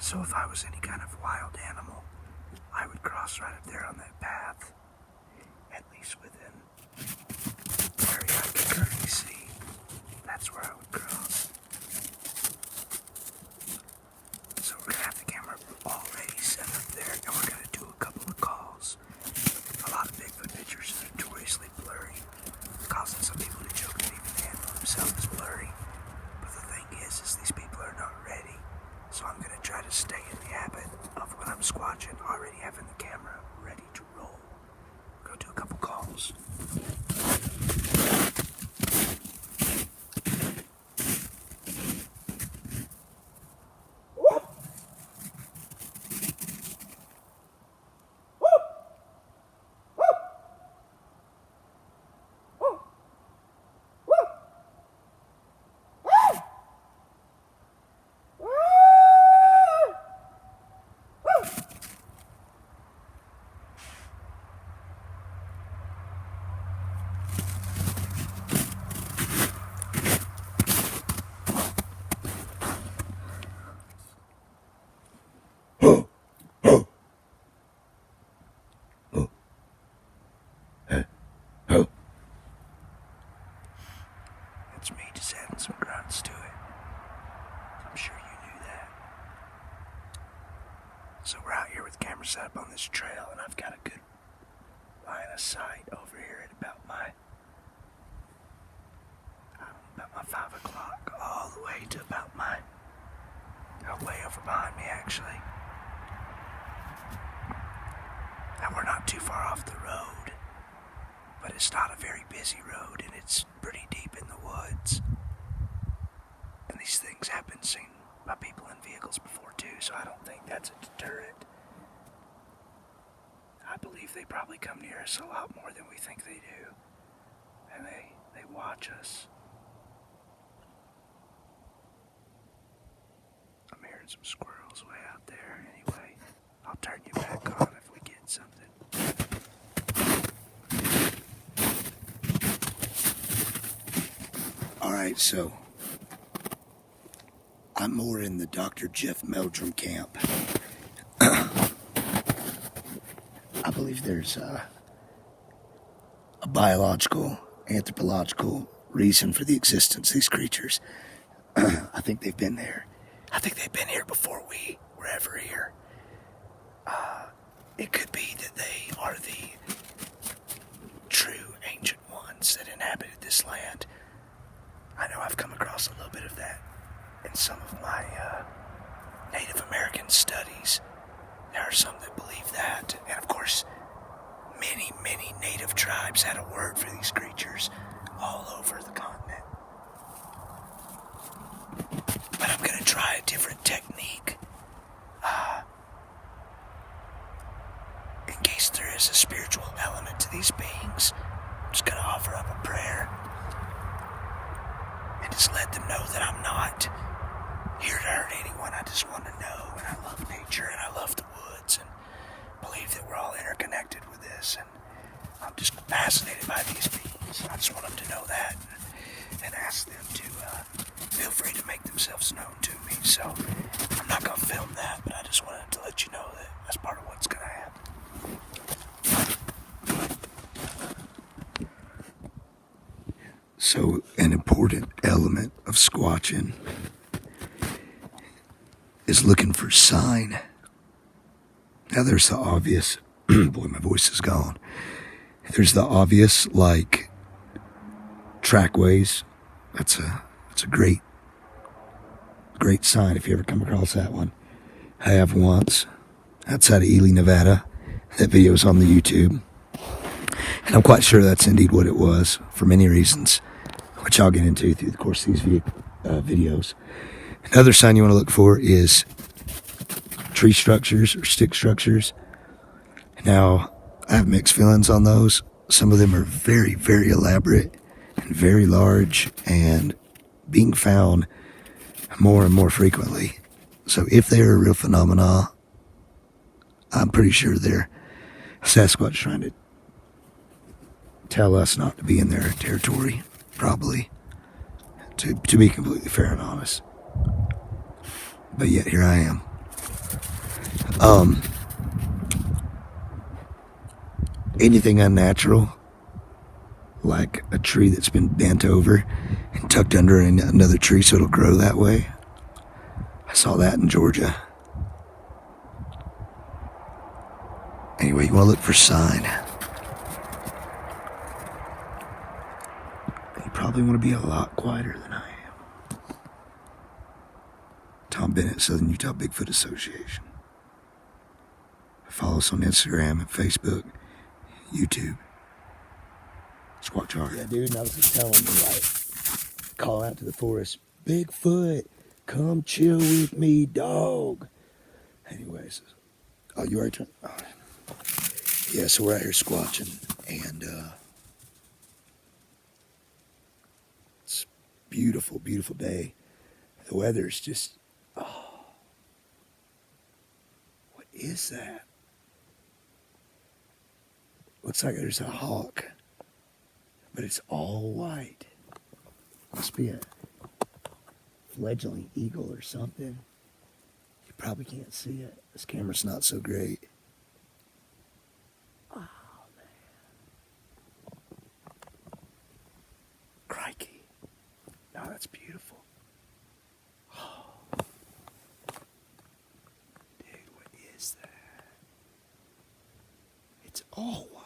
So if I was any kind of wild animal, I would cross right up there on that path, at least within the area I can currently see. That's where I would cross. So we're gonna have the camera already set up there, and we're gonna do a couple of calls. A lot of Bigfoot pictures are notoriously blurry, causing some people to joke that even the animal himself is blurry. But the thing is these people are not ready. So I'm gonna try to stay in the habit of when I'm squatching, already having the camera ready to roll. Go do a couple calls. It's me just adding some grunts to it. I'm sure you knew that. So we're out here with the camera set up on this trail, and I've got a good line of sight over here at about my 5 o'clock, all the way to about my, way over behind me actually. And we're not too far off the road, but it's not a very busy road, and it's pretty deep in the woods. And these things have been seen by people in vehicles before too, so I don't think that's a deterrent. I believe they probably come near us a lot more than we think they do. And they watch us. I'm hearing some squirrels way out there. Anyway, I'll turn you back on if we get something. Alright, so I'm more in the Dr. Jeff Meldrum camp. I believe there's a biological, anthropological reason for the existence of these creatures. I think they've been there. I think they've been here before we were ever here. It could be that they are the true ancient ones that inhabited this land. I know I've come across a little bit of that in some of my Native American studies. There are some that believe that, and of course, many native tribes had a word for these creatures all over the continent. But I'm gonna try a different technique. In case there is a spiritual element to these beings, I'm just gonna offer up a prayer and just let them know that I'm not here to hurt anyone. I just want to know, and I love nature, and I love the woods, and believe that we're all interconnected with this, and I'm just fascinated by these beings. I just want them to know that, and ask them to feel free to make themselves known to me. So I'm not going to film that, but I just wanted to let you know that that's part of what's going to happen. So an important element of squatching is looking for sign. Now there's the obvious, boy, my voice is gone. There's the obvious, like, trackways. That's a great sign if you ever come across that one. I have once, outside of Ely, Nevada. That video's on the YouTube. And I'm quite sure that's indeed what it was, for many reasons, which I'll get into through the course of these videos. Another sign you want to look for is tree structures or stick structures. Now, I have mixed feelings on those. Some of them are very, very elaborate and very large and being found more and more frequently. So if they're a real phenomena, I'm pretty sure they're Sasquatch trying to tell us not to be in their territory, probably, to be completely fair and honest. But yet here I am. Anything unnatural, like a tree that's been bent over and tucked under another tree so it'll grow that way. I saw that in Georgia. Anyway, you want to look for sign. You probably want to be a lot quieter than I am. Tom Bennett, Southern Utah Bigfoot Association. Follow us on Instagram and Facebook, YouTube. Squatchin. Yeah, dude, and I was just telling you, like, call out to the forest, Bigfoot, come chill with me, dog. Anyways, oh, you already turned? Oh. Yeah, so we're out here squatching, and it's a beautiful, beautiful day. The weather's just, oh, what is that? Looks like there's a hawk, but it's all white. Must be a fledgling eagle or something. You probably can't see it. This camera's not so great. Oh, man. Crikey. No, that's beautiful. Oh. Dude, what is that? It's all white.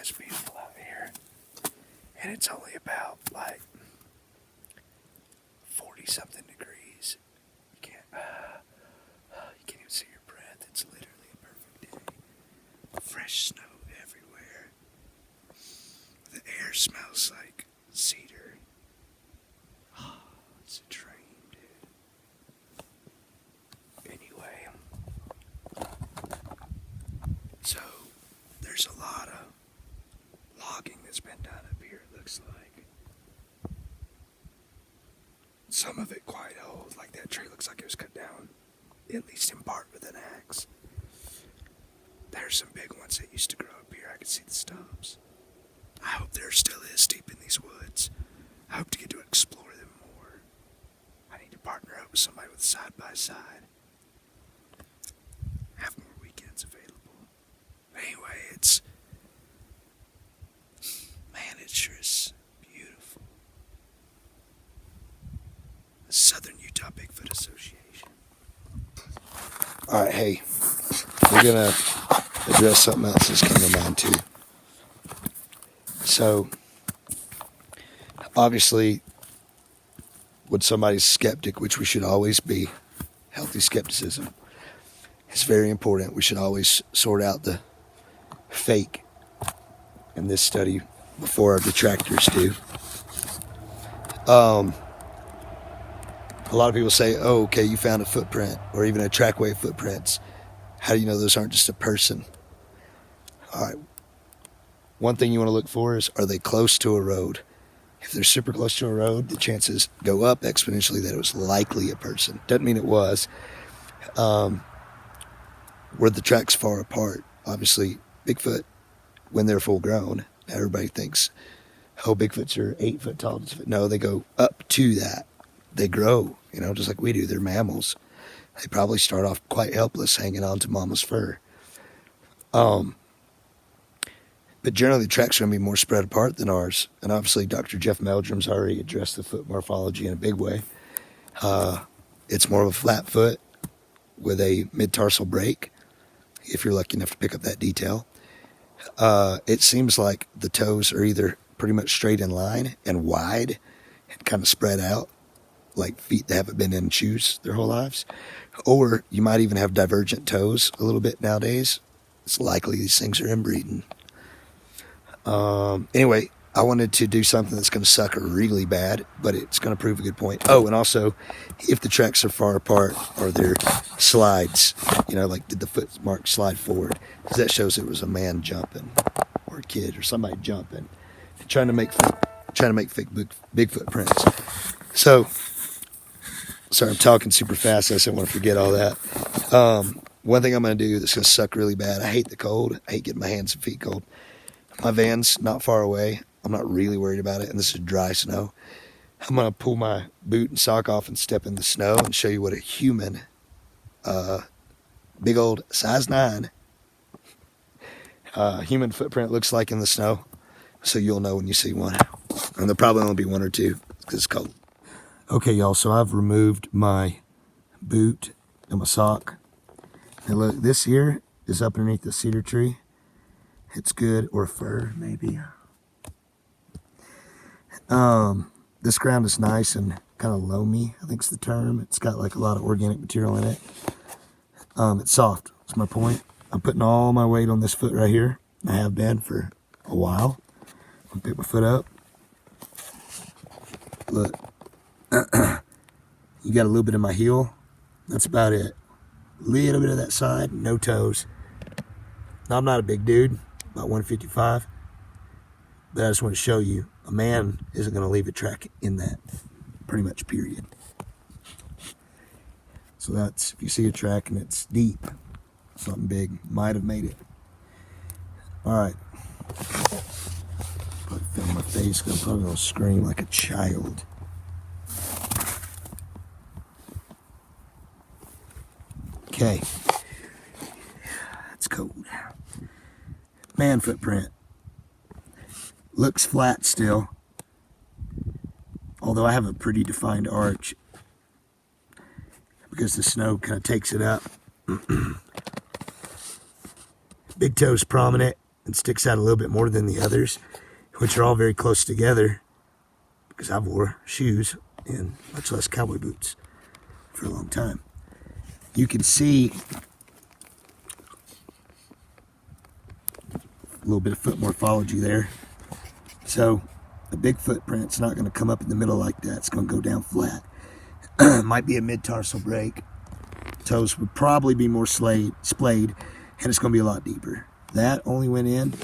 It's beautiful out here, and it's only about like 40-something degrees. You can't even see your breath. It's literally a perfect day. Fresh snow everywhere. The air smells like cedar. Oh, it's a dream, dude. Anyway, so there's a lot of logging that's been done up here, it looks like. Some of it quite old, like that tree looks like it was cut down, at least in part with an axe. There's some big ones that used to grow up here. I can see the stumps. I hope there still is deep in these woods. I hope to get to explore them more. I need to partner up with somebody with side-by-side. Have more weekends available. Anyway, it's just beautiful. The Southern Utah Bigfoot Association. All right, hey, we're gonna address something else that's come to mind too. So, obviously, when somebody's skeptic, which we should always be, healthy skepticism is very important. We should always sort out the fake in this study before our detractors do. A lot of people say, oh, okay, you found a footprint or even a trackway of footprints. How do you know those aren't just a person? All right. One thing you want to look for is, are they close to a road? If they're super close to a road, the chances go up exponentially that it was likely a person. Doesn't mean it was. Were the tracks far apart? Obviously, Bigfoot, when they're full grown, everybody thinks, oh, Bigfoots are 8 foot tall. No, they go up to that. They grow, just like we do. They're mammals. They probably start off quite helpless, hanging on to mama's fur. But generally, the tracks are going to be more spread apart than ours. And obviously, Dr. Jeff Meldrum's already addressed the foot morphology in a big way. It's more of a flat foot with a mid-tarsal break, if you're lucky enough to pick up that detail. It seems like the toes are either pretty much straight in line and wide and kind of spread out, like feet that haven't been in shoes their whole lives. Or you might even have divergent toes a little bit nowadays. It's likely these things are inbreeding. Anyway, I wanted to do something that's going to suck really bad, but it's going to prove a good point. Oh, and also, if the tracks are far apart or they're slides, like did the foot mark slide forward? Because that shows it was a man jumping or a kid or somebody jumping, trying to make fake Bigfoot prints. So, sorry, I'm talking super fast. I just don't want to forget all that. One thing I'm going to do that's going to suck really bad. I hate the cold. I hate getting my hands and feet cold. My van's not far away. I'm not really worried about it, and this is dry snow. I'm going to pull my boot and sock off and step in the snow and show you what a human, big old size 9 human footprint looks like in the snow, so you'll know when you see one. And there'll probably only be 1 or 2 because it's cold. Okay, y'all, so I've removed my boot and my sock. And look, this here is up underneath the cedar tree. It's good, or fir, maybe. This ground is nice and kind of loamy, I think is the term. It's got like a lot of organic material in it. It's soft, that's my point. I'm putting all my weight on this foot right here. I have been for a while. I'll pick my foot up. Look, you got a little bit of my heel. That's about it. A little bit of that side, no toes. Now, I'm not a big dude, about 155, but I just want to show you, a man isn't going to leave a track in that, pretty much, period. So that's, if you see a track and it's deep, something big might have made it. Alright. Probably film my face, because I'm probably going to scream like a child. Okay. It's cold. Man footprint. Looks flat still. Although I have a pretty defined arch, because the snow kind of takes it up. Big toe's prominent and sticks out a little bit more than the others, which are all very close together, because I've wore shoes and much less cowboy boots for a long time. You can see a little bit of foot morphology there. So a big footprint's not going to come up in the middle like that. It's going to go down flat. Might be a mid-tarsal break. Toes would probably be more splayed, and it's going to be a lot deeper. That only went in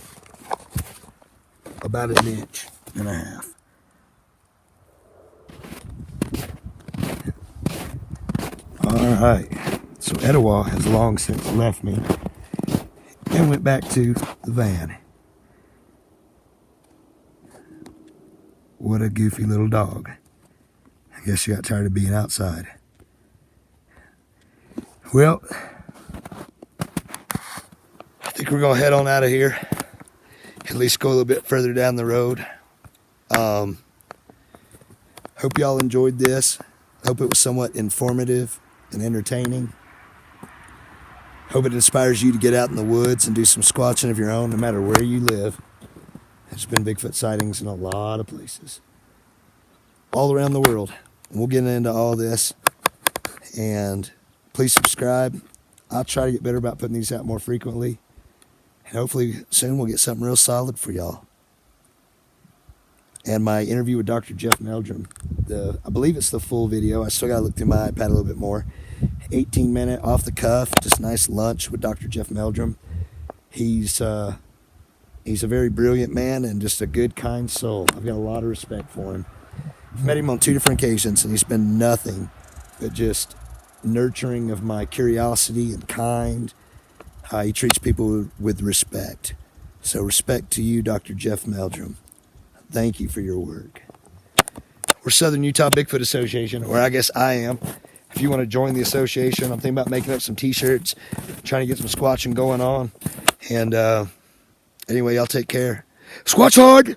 about 1.5 inches. Alright, so Etowah has long since left me and went back to the van. What a goofy little dog. I guess you got tired of being outside. Well, I think we're going to head on out of here. At least go a little bit further down the road. Hope y'all enjoyed this. Hope it was somewhat informative and entertaining. Hope it inspires you to get out in the woods and do some squatching of your own, no matter where you live. There's been Bigfoot sightings in a lot of places, all around the world. And we'll get into all this. And please subscribe. I'll try to get better about putting these out more frequently. And hopefully soon we'll get something real solid for y'all. And my interview with Dr. Jeff Meldrum. I believe it's the full video. I still got to look through my iPad a little bit more. 18-minute off the cuff, just nice lunch with Dr. Jeff Meldrum. He's a very brilliant man and just a good, kind soul. I've got a lot of respect for him. I've met him on 2 different occasions, and he's been nothing but just nurturing of my curiosity and kind. He treats people with respect. So respect to you, Dr. Jeff Meldrum. Thank you for your work. We're Southern Utah Bigfoot Association, or I guess I am. If you want to join the association, I'm thinking about making up some t-shirts, trying to get some squatching going on. And anyway, y'all take care. Squatch hard!